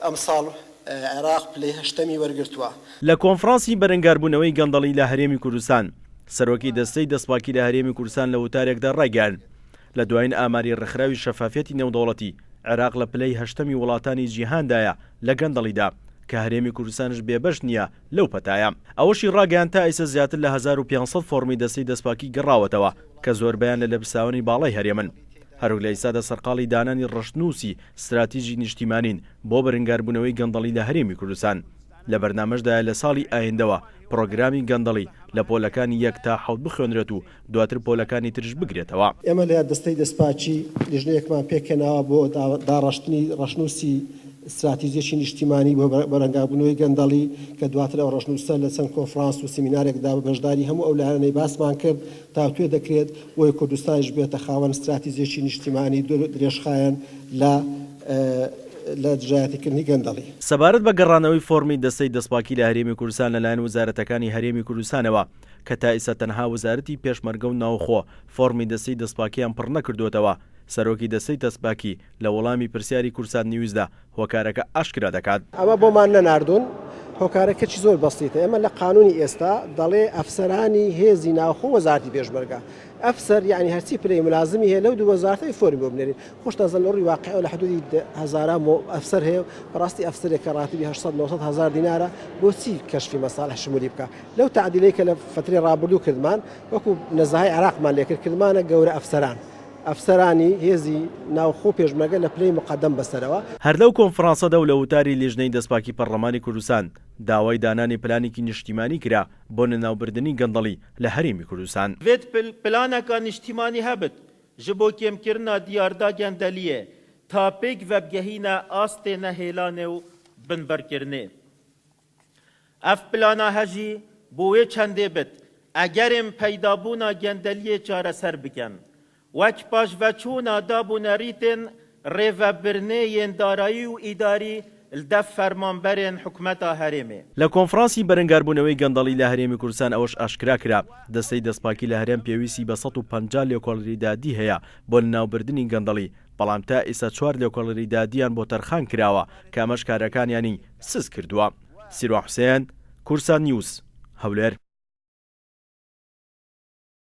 ئەمساڵ عێراق پلەی هەشتەمی وەرگرتووە. لە کۆنفرانسی بەرەنگاربوونەوەی گەندەڵی لە هەرێمی کوردستان سەرۆکی دەستەی دەستپاکی لە هەرێمی کوردستان لە وتارێکدا ڕایگەیاند لە دوایین ئاماری ڕێکخراوی شەفافیەتی نێودەوڵەتی عێراق لە پلەی هەشتەمی وڵاتانی جیهاندایە لە گەندەڵیدا کە هەرێمی کوردستانش بێبەش نییە لەو پەتایە. ئەوەشی ڕاگەیاند تا ئێستا زیاتر لە 1500 فۆرمی دەستەی دەستپاکی گەڕاوەتەوە کە زۆربیان لە لەبرساوانی باڵای هەرێمن. هەروەک لە ئێستادا سەرقاڵی دانانی ڕەشنووسی استراتیژی نیشتیمانین بۆ بەرەنگاربوونەوەی گەندەڵی لە هەرێمی کوردستان. لە بەرنامەشدایە لە ساڵی ئایندەوە پرۆگرامی گەندەڵی لە پۆلەکانی 1 تا 7 بخوێنرێت و دواتر پۆلەکانی ترش بگرێتەوە. ئێمە لە دەستەی دەستپاکی لیژنەیەکمان پێکەناوە بۆ داڕەشتنی ڕەشنووسی استراتیژیەکی نیشتیمانی بۆ بەرەنگاربوونەوەی گەندەڵی کە دواتر ئەو ڕەشنووسە لە چەند کۆنفرانس و سیمینارێکدا بەشداری هەموو ئەو لایەنەی باسمان کرد تا توێ دەکرێت بۆی کوردستانیش بێتە خاوەن استراتیژیەکی نیشتیمانی درێژخایەن لە دژایەتیکردنی گەندەڵی. سەبارەت بە گەڕانەوەی فۆرمی دەستەی دەستپاکی لە هەرێمی کوردستان لەلایەن وزارەتەکانی هەرێمی کوردستانەوە کە تا ئێستا تەنها وزارەتی پێشمەرگە و ناوخۆ فۆرمی دەستەی دەستپاکیان پڕ نەکردوێتەوە، سەرۆکی دەستەی دەستپاکی لە وەڵامی پرسیاری کورسان نیوزدا هۆکارەکە ئاشکرا دەکات. ئەمە بۆمان نەناردوون، هۆکارەکەی زۆر بەسیتە. ئێمە لە قانونی ئێستا دەڵێ ئەفسەرانی هێزی ناوخۆ وەزارەتی پێشمەرگە، ئەفسەر یعنی هەرچی پلەی ملازمی هەیە لەو دوو وەزارەتەی فۆرمی بۆ بنێرین. خۆشتازە لەڕووی واقعیەوە لە حدودی هەزاران ئەفسەر هەیە، بەڕاستی ئەفسەرێکە ڕاتبی 800-900 هزار دینارە بۆچی کەشفی مەساڵح شمولی بکە. لەو تعدیلەی کە لە فترەی ڕابردوو کردمان وەکو نەزاهای عێراقمان لێکرد کردمانە گەورە ئەفسەرانی هێزی ناوخۆ پێشمەرگە لە پلەی مقدەم بەسەرەوە. هەر لەو کۆنفرانسەدا و لە وتاری لیژنەی دەستپاکی پەرلەمانی کوردستان داوای دانانی پلانێکی نیشتیمانی کرا بۆ نەناوبردننی گەندەڵی لە هەرێمی کوردستان. vêt planeka niştimanî hebit ji bo kêmkirina diyarda gendəliyê ta pêk vebgehîna astê nehêlanê û binberkirinê. Ev plana hejî bo wê çendê bit egerên peydabûna gendeliyê çareser bikin. Wek paşveçûna dabûnerîtên rêvebirineyên darayî û îdarî li dev fermanberên hikûmeta herêmê. لە کۆنفرانسی بەرەنگاربوونەوەی گەندەڵی لە هەرێمی کوردستان ئەوەش ئاشکرا کرا دەستەی دەستپاکی لە هەرێم پێویستی بە 150 لێکۆڵەری دادی هەیە بۆ ناوبردننی گەندەڵی، بەڵام تا ئێستا 4 لێکۆڵەری دادیان بۆ تەرخان کراوە کە ئەمەش کارەکانیانی سز کردووە. سیروان حوسێن، کورسان نیوز، هەولێر.